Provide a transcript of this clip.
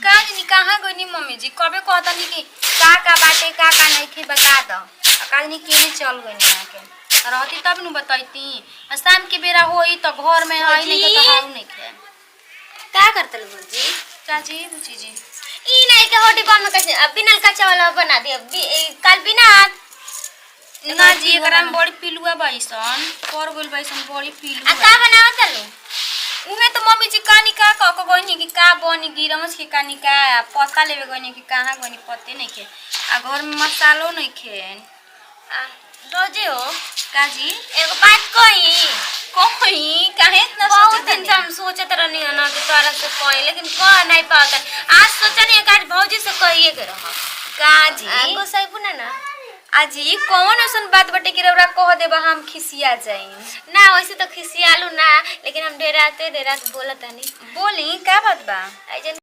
का नी कहाँ गइनी मम्मी जी कबे कहतनी कि का बाटे का नहीं थे बता द का नी केने चल गइनी यहाँ के रहती तब नु बताइती शाम के बेरा होई तो घर में हई नहीं के तो हाउ नहीं के का करतल बुजी चाची बुची जी ई नहीं के होटी बन में कैसे अब बिना का चावल बना दे कल बिना ना जी एकरा में बड़ी पिलुआ बाईसन कर गइल बाईसन बड़ी पिलुआ आ का बनावत चलो उहे तो मम्मी जी कानी का क गइनी कि का बनी गिरमस के कानी का पता लेवे गइनी कि कहां गइनी पते नहीं के आ घर में मसालो नहीं खे आ रोजे हो काजी एगो बात कही काहे इतना बहुत दिन से हम सोचत रहनी है ना कि तोरा से कही लेकिन कह नहीं पाता आज सोचनी है आज भौजी से कहिए के रह काजी को सही पुना ना आजी कौन ऐसन बात बटे कि रौरा कह देबा हम खिसिया जाई ना वैसे तो खिसियालू ना लेकिन हम डेराते बोलत नहीं बोली का बात बा ऐजन